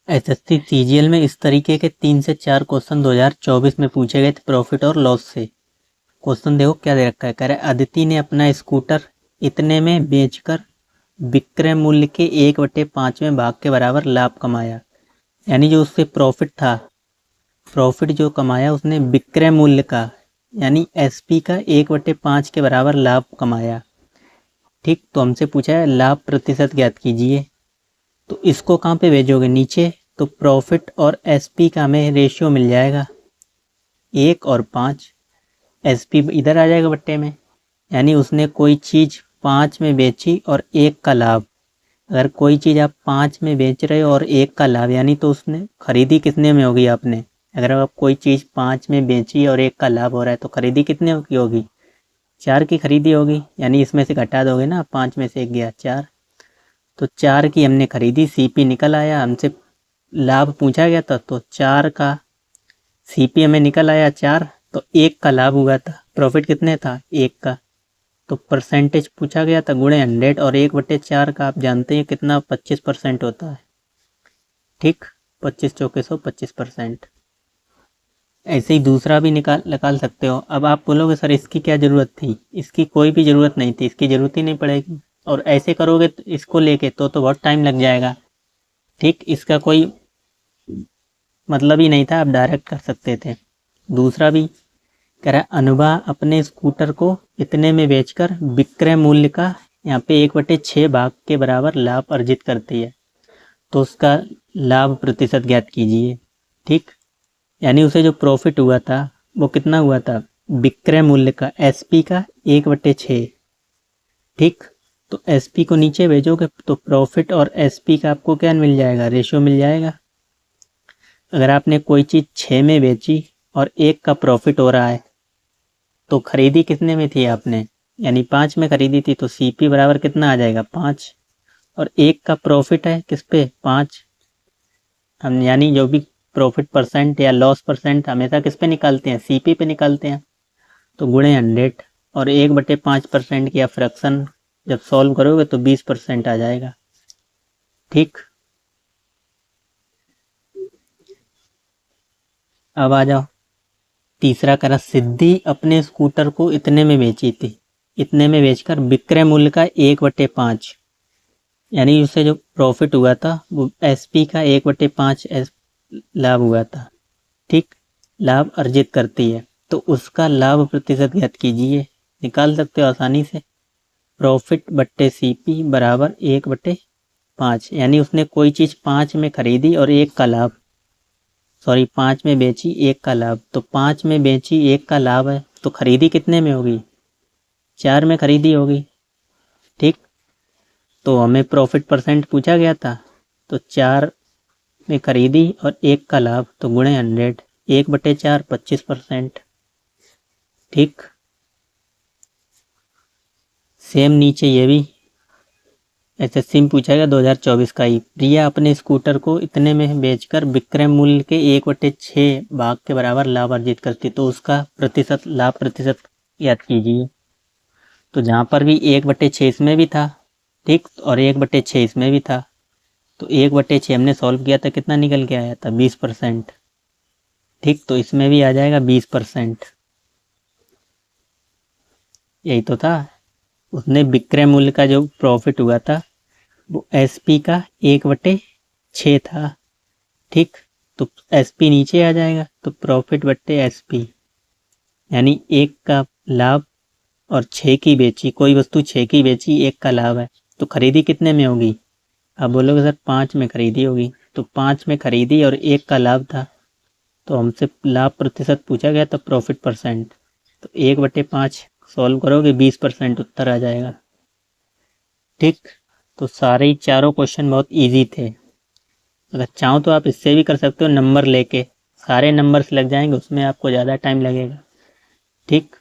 SSC CGL में इस तरीके के 3 से 4 क्वेश्चन 2024 में पूछे गए थे प्रॉफिट और लॉस से। क्वेश्चन देखो क्या दे रखा है। कह रहा है अदिति ने अपना स्कूटर इतने में बेचकर विक्रय मूल्य के 1/5वें भाग के बराबर लाभ कमाया। यानी जो उससे प्रॉफिट था, प्रॉफिट जो कमाया उसने विक्रय मूल्य का यानी एसपी का 1/5 के बराबर लाभ कमाया। ठीक, तो हमसे पूछा है लाभ प्रतिशत ज्ञात कीजिए। तो इसको कहाँ पे भेजोगे, नीचे। तो प्रॉफिट और एसपी का हमें रेशियो मिल जाएगा 1 और 5। एसपी इधर आ जाएगा बट्टे में, यानी उसने कोई चीज़ 5 में बेची और 1 का लाभ। अगर कोई चीज़ आप 5 में बेच रहे हो और 1 का लाभ, यानी तो उसने खरीदी कितने में होगी आपने। अगर आप कोई चीज़ 5 में बेची और 1 का लाभ हो रहा है तो खरीदी कितने की होगी, 4 की खरीदी होगी। यानी इसमें से घटा दोगे ना, 5 में से 1 गया 4, तो 4 की हमने खरीदी, सीपी निकल आया। हमसे लाभ पूछा गया था तो 4 का सीपी हमें निकल आया 4, तो 1 का लाभ हुआ था। प्रॉफिट कितने था, 1 का। तो परसेंटेज पूछा गया था गुणे 100, और 1/4 का आप जानते हैं कितना, 25% होता है। ठीक, 25 चौके 100, 25%। ऐसे ही दूसरा भी निकाल सकते हो। अब आप बोलोगे सर इसकी क्या ज़रूरत थी, इसकी कोई भी ज़रूरत नहीं थी, इसकी ज़रूरत ही नहीं पड़ेगी। और ऐसे करोगे तो इसको लेके तो बहुत टाइम लग जाएगा। ठीक, इसका कोई मतलब ही नहीं था, आप डायरेक्ट कर सकते थे। दूसरा भी कह रहा है अनुभा अपने स्कूटर को इतने में बेचकर विक्रय मूल्य का यहाँ पे 1/6 भाग के बराबर लाभ अर्जित करती है। तो उसका लाभ प्रतिशत ज्ञात कीजिए। ठीक, यानी उसे जो प्रॉफिट हुआ था वो कितना हुआ था, विक्रय मूल्य का एसपी का 1/6। ठीक, तो एसपी को नीचे भेजोगे तो प्रॉफिट और एसपी का आपको क्या मिल जाएगा, रेशियो मिल जाएगा। अगर आपने कोई चीज़ 6 में बेची और 1 का प्रॉफिट हो रहा है तो खरीदी कितने में थी आपने, यानी 5 में खरीदी थी, तो सीपी बराबर कितना आ जाएगा, 5। और 1 का प्रॉफिट है किस पे, 5। हम यानी जो भी प्रॉफिट परसेंट या लॉस परसेंट हमेशा किस पे निकालते हैं, सीपी पे निकालते हैं। तो गुणे 100, और 1/5% की फ्रैक्शन जब सॉल्व करोगे तो 20% आ जाएगा। ठीक, अब आ जाओ तीसरा। करा सिद्धि अपने स्कूटर को इतने में बेची थी, इतने में बेचकर विक्रय मूल्य का 1/5, यानी उससे जो प्रॉफिट हुआ था वो एसपी का 1/5 लाभ हुआ था। ठीक, लाभ अर्जित करती है, तो उसका लाभ प्रतिशत ज्ञात कीजिए। निकाल सकते हो आसानी से। प्रॉफिट बट्टे सीपी बराबर 1/5, यानी उसने कोई चीज़ 5 में खरीदी और 1 का लाभ, 5 में बेची 1 का लाभ। तो 5 में बेची 1 का लाभ है, तो खरीदी कितने में होगी, 4 में खरीदी होगी। ठीक, तो हमें प्रॉफिट परसेंट पूछा गया था, तो 4 में खरीदी और 1 का लाभ, तो गुणे 100, 1/4 25%। ठीक, सेम नीचे ये भी एसएससी में पूछा गया 2024 का ही। प्रिया अपने स्कूटर को इतने में बेचकर विक्रय मूल्य के 1/6 भाग के बराबर लाभ अर्जित करती, तो उसका प्रतिशत, लाभ प्रतिशत याद कीजिए। तो जहाँ पर भी 1/6 इसमें भी था, ठीक, और 1/6 इसमें भी था, तो 1/6 हमने सॉल्व किया था, कितना निकल के आया था, 20%। ठीक, तो इसमें भी आ जाएगा 20%। यही तो था, उसने विक्रय मूल्य का जो प्रॉफिट हुआ था वो एसपी का 1/6 था। ठीक, तो एसपी नीचे आ जाएगा, तो प्रॉफिट बट्टे एसपी, यानी 1 का लाभ और 6 की बेची, कोई वस्तु 6 की बेची, 1 का लाभ है, तो खरीदी कितने में होगी। अब बोलोगे सर 5 में खरीदी होगी, तो 5 में खरीदी और 1 का लाभ था, तो हमसे लाभ प्रतिशत पूछा गया था, प्रॉफिट परसेंट, तो 1/5 सॉल्व करोगे 20% उत्तर आ जाएगा। ठीक, तो सारे ही चारों क्वेश्चन बहुत इजी थे। अगर चाहो तो आप इससे भी कर सकते हो, नंबर लेके सारे नंबर्स लग जाएंगे, उसमें आपको ज़्यादा टाइम लगेगा। ठीक,